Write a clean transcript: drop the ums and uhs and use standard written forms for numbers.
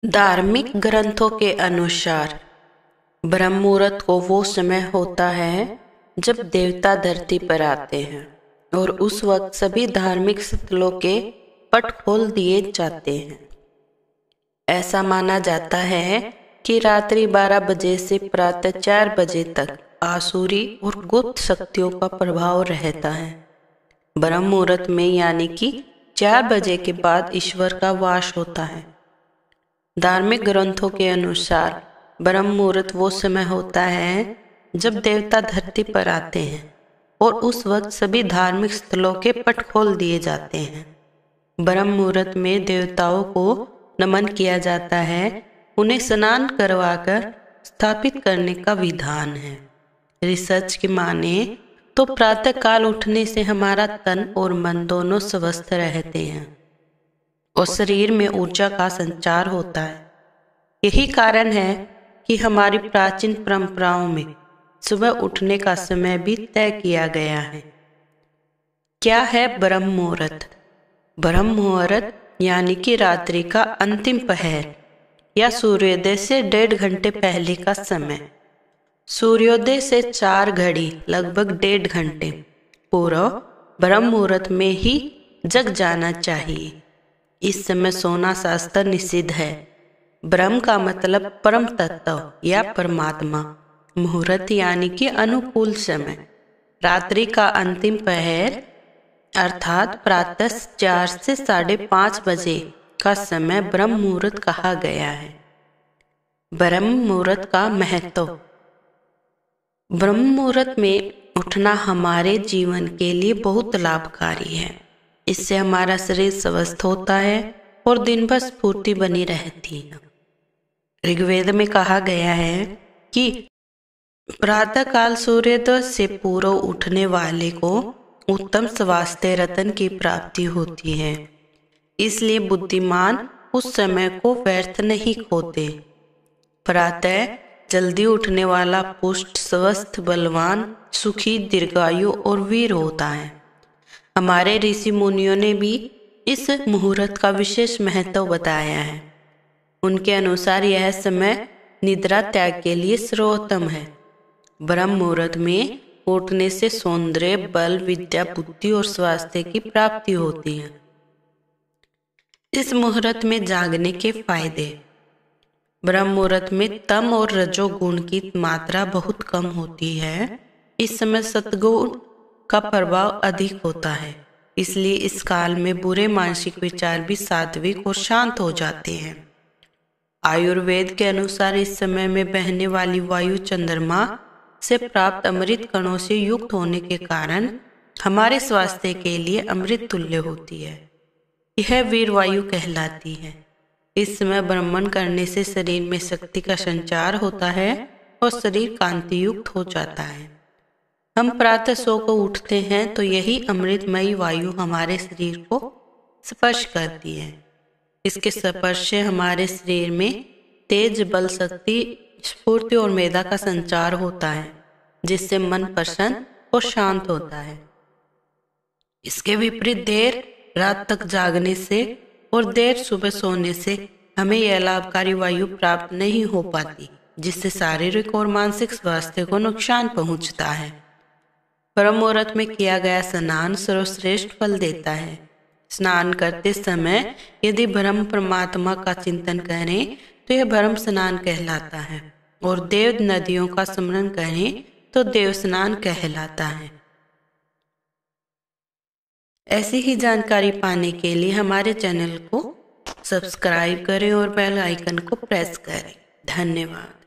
धार्मिक ग्रंथों के अनुसार ब्रह्म मुहूर्त को वो समय होता है जब देवता धरती पर आते हैं और उस वक्त सभी धार्मिक स्थलों के पट खोल दिए जाते हैं। ऐसा माना जाता है कि रात्रि 12 बजे से प्रातः 4 बजे तक आसुरी और गुप्त शक्तियों का प्रभाव रहता है। ब्रह्म मुहूर्त में यानी कि 4 बजे के बाद ईश्वर का वास होता है। धार्मिक ग्रंथों के अनुसार ब्रह्म मुहूर्त वो समय होता है जब देवता धरती पर आते हैं और उस वक्त सभी धार्मिक स्थलों के पट खोल दिए जाते हैं। ब्रह्म मुहूर्त में देवताओं को नमन किया जाता है, उन्हें स्नान करवाकर स्थापित करने का विधान है। रिसर्च की माने तो प्रातः काल उठने से हमारा तन और मन दोनों स्वस्थ रहते हैं और शरीर में ऊर्जा का संचार होता है। यही कारण है कि हमारी प्राचीन परंपराओं में सुबह उठने का समय भी तय किया गया है। क्या है ब्रह्म मुहूर्त? ब्रह्म मुहूर्त यानी कि रात्रि का अंतिम पहर या सूर्योदय से 1.5 घंटे पहले का समय। सूर्योदय से 4 घड़ी लगभग 1.5 घंटे पूर्व ब्रह्म मुहूर्त में ही जग जाना चाहिए। इस समय सोना शास्त्र निषिद्ध है। ब्रह्म का मतलब परम तत्व या परमात्मा। मुहूर्त यानी कि अनुकूल समय। रात्रि का अंतिम पहर अर्थात प्रातः 4 से 5:30 बजे का समय ब्रह्म मुहूर्त कहा गया है। ब्रह्म मुहूर्त का महत्व। ब्रह्म मुहूर्त में उठना हमारे जीवन के लिए बहुत लाभकारी है। इससे हमारा शरीर स्वस्थ होता है और दिन भर स्फूर्ति बनी रहती है। ऋग्वेद में कहा गया है कि प्रातःकाल सूर्योदय से पूर्व उठने वाले को उत्तम स्वास्थ्य रत्न की प्राप्ति होती है। इसलिए बुद्धिमान उस समय को व्यर्थ नहीं खोते। प्रातः जल्दी उठने वाला पुष्ट, स्वस्थ, बलवान, सुखी, दीर्घायु और वीर होता है। हमारे ऋषि मुनियों ने भी इस मुहूर्त का विशेष महत्व बताया है। उनके अनुसार यह समय निद्रा त्याग के लिए सर्वोत्तम है। ब्रह्म मुहूर्त में उठने से सौंदर्य, बल, विद्या, बुद्धि और स्वास्थ्य की प्राप्ति होती है। इस मुहूर्त में जागने के फायदे। ब्रह्म मुहूर्त में तम और रजोगुण की मात्रा बहुत कम होती है। इस समय सत्गुण का प्रभाव अधिक होता है, इसलिए इस काल में बुरे मानसिक विचार भी सात्विक और शांत हो जाते हैं। आयुर्वेद के अनुसार इस समय में बहने वाली वायु चंद्रमा से प्राप्त अमृत कणों से युक्त होने के कारण हमारे स्वास्थ्य के लिए अमृत तुल्य होती है। यह वीर वायु कहलाती है। इस समय ब्रह्मण करने से शरीर में शक्ति का संचार होता है और शरीर कांति युक्त हो जाता है। हम प्रातः सो को उठते हैं तो यही अमृतमयी वायु हमारे शरीर को स्पर्श करती है। इसके स्पर्श से हमारे शरीर में तेज, बल, शक्ति, स्फूर्ति और मेधा का संचार होता है, जिससे मन प्रसन्न और शांत होता है। इसके विपरीत देर रात तक जागने से और देर सुबह सोने से हमें यह लाभकारी वायु प्राप्त नहीं हो पाती, जिससे शारीरिक और मानसिक स्वास्थ्य को नुकसान पहुंचता है। ब्रह्म मुहूर्त में किया गया स्नान सर्वश्रेष्ठ फल देता है। स्नान करते समय यदि ब्रह्म परमात्मा का चिंतन करें तो यह ब्रह्म स्नान कहलाता है और देव नदियों का स्मरण करें तो देव स्नान कहलाता है। ऐसी ही जानकारी पाने के लिए हमारे चैनल को सब्सक्राइब करें और बेल आइकन को प्रेस करें। धन्यवाद।